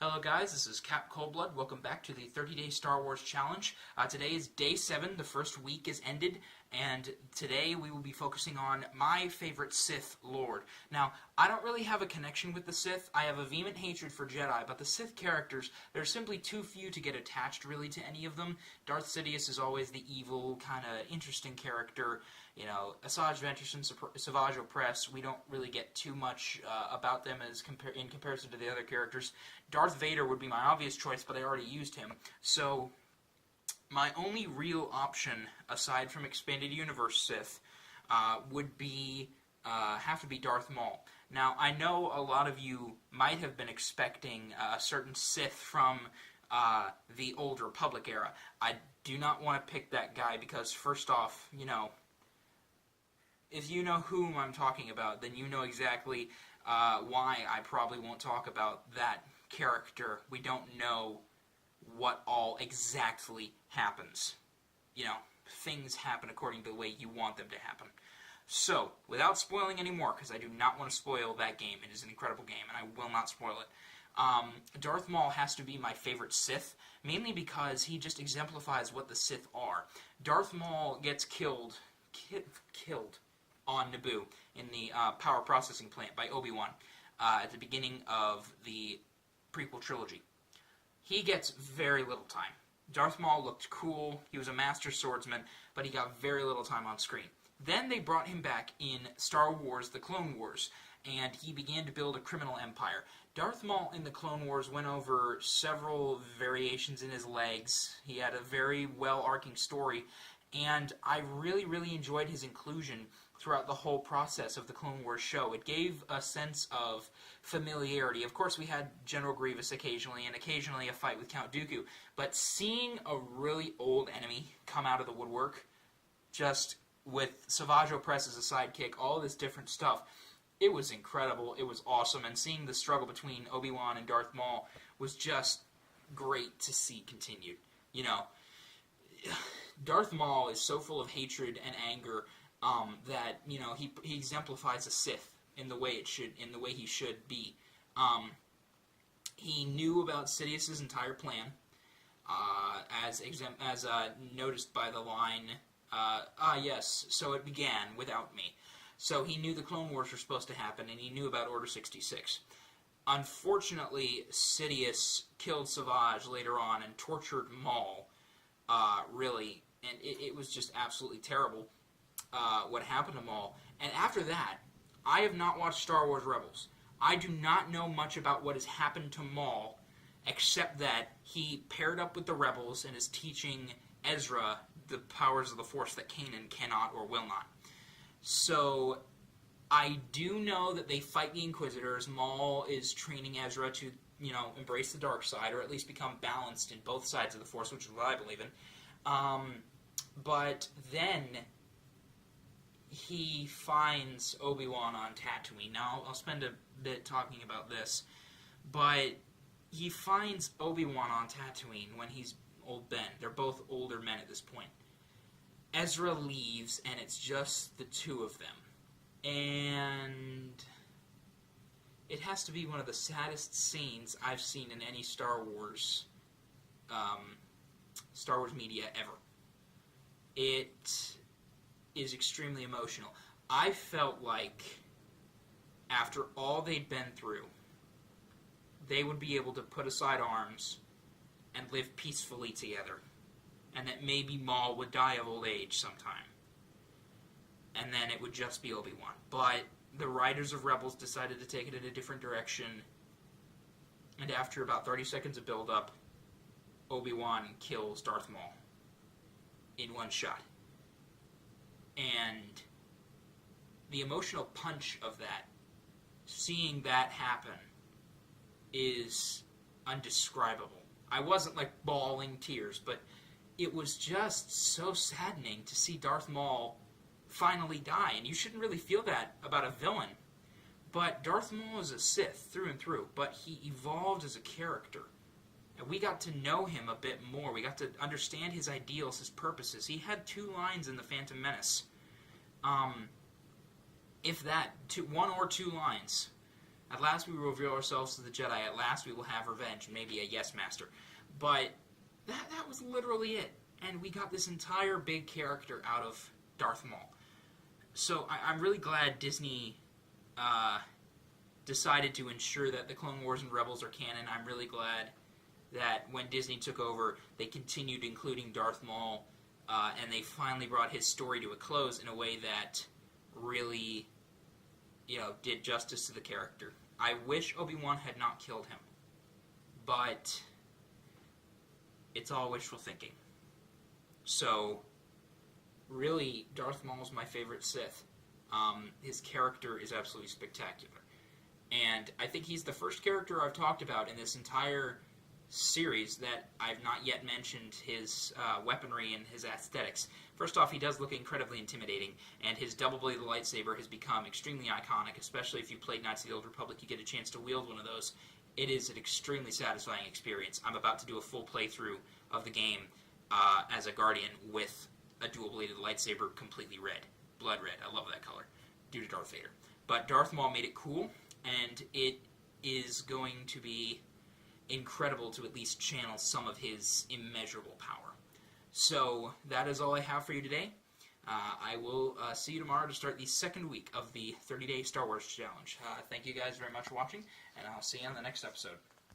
Hello guys, this is Cap Coldblood. Welcome back to the 30-Day Star Wars Challenge. Today is Day 7, the first week is ended, and today we will be focusing on my favorite Sith Lord. Now, I don't really have a connection with the Sith. I have a vehement hatred for Jedi, but the Sith characters, there are simply too few to get attached really to any of them. Darth Sidious is always the evil, kind of interesting character. You know, Asajj Ventress, Savage Opress, we don't really get too much about them in comparison to the other characters. Darth Vader would be my obvious choice, but I already used him. So, my only real option, aside from Expanded Universe Sith, would be have to be Darth Maul. Now, I know a lot of you might have been expecting a certain Sith from the Old Republic era. I do not want to pick that guy because, first off, you know, if you know whom I'm talking about, then you know exactly why I probably won't talk about that character. We don't know what all exactly happens. You know, things happen according to the way you want them to happen. So, without spoiling any more, because I do not want to spoil that game, it is an incredible game, and I will not spoil it. Darth Maul has to be my favorite Sith, mainly because he just exemplifies what the Sith are. Darth Maul gets killed on Naboo in the power processing plant by Obi-Wan at the beginning of the prequel trilogy. He gets very little time. Darth Maul looked cool, he was a master swordsman, but he got very little time on screen. Then they brought him back in Star Wars The Clone Wars, and he began to build a criminal empire. Darth Maul in The Clone Wars went over several variations in his legs. He had a very well-arcing story, and I really, really enjoyed his inclusion throughout the whole process of the Clone Wars show. It gave a sense of familiarity. Of course, we had General Grievous occasionally, and occasionally a fight with Count Dooku, but seeing a really old enemy come out of the woodwork, just with Savage Opress as a sidekick, all this different stuff, it was incredible, it was awesome, and seeing the struggle between Obi-Wan and Darth Maul was just great to see continued. You know, Darth Maul is so full of hatred and anger that, you know, he exemplifies a Sith in the way he should be. He knew about Sidious's entire plan, as noticed by the line, yes, so it began without me. So he knew the Clone Wars were supposed to happen, and he knew about Order 66. Unfortunately, Sidious killed Savage later on and tortured Maul, really, and it was just absolutely terrible what happened to Maul. And after that, I have not watched Star Wars Rebels. I do not know much about what has happened to Maul, except that he paired up with the Rebels and is teaching Ezra the powers of the Force that Kanan cannot or will not. So, I do know that they fight the Inquisitors. Maul is training Ezra to, you know, embrace the dark side, or at least become balanced in both sides of the Force, which is what I believe in. But then he finds Obi-Wan on Tatooine. Now, I'll spend a bit talking about this, but he finds Obi-Wan on Tatooine when he's old Ben. They're both older men at this point. Ezra leaves, and it's just the two of them. And it has to be one of the saddest scenes I've seen in any Star Wars media ever. It is extremely emotional. I felt like after all they'd been through, they would be able to put aside arms and live peacefully together, and that maybe Maul would die of old age sometime, and then it would just be Obi-Wan. But the writers of Rebels decided to take it in a different direction, and after about 30 seconds of build-up, Obi-Wan kills Darth Maul in one shot. And the emotional punch of that, seeing that happen, is undescribable. I wasn't like bawling tears, but it was just so saddening to see Darth Maul finally die. And you shouldn't really feel that about a villain. But Darth Maul is a Sith through and through, but he evolved as a character. And we got to know him a bit more. We got to understand his ideals, his purposes. He had 2 lines in The Phantom Menace. If that, one or two lines. At last we will reveal ourselves to the Jedi. At last we will have revenge, maybe a yes master. But that was literally it. And we got this entire big character out of Darth Maul. So I'm really glad Disney decided to ensure that the Clone Wars and Rebels are canon. I'm really glad that when Disney took over, they continued including Darth Maul, and they finally brought his story to a close in a way that really, did justice to the character. I wish Obi-Wan had not killed him, but it's all wishful thinking. So, really, Darth Maul is my favorite Sith. His character is absolutely spectacular. And I think he's the first character I've talked about in this entire series that I've not yet mentioned his weaponry and his aesthetics. First off, he does look incredibly intimidating, and his double-bladed lightsaber has become extremely iconic, especially if you played Knights of the Old Republic. You get a chance to wield one of those. It is an extremely satisfying experience. I'm about to do a full playthrough of the game as a Guardian with a dual-bladed lightsaber completely red. Blood red. I love that color, due to Darth Vader. But Darth Maul made it cool, and it is going to be incredible to at least channel some of his immeasurable power. So that is all I have for you today. I will see you tomorrow to start the second week of the 30-day Star Wars Challenge. Thank you guys very much for watching, and I'll see you on the next episode.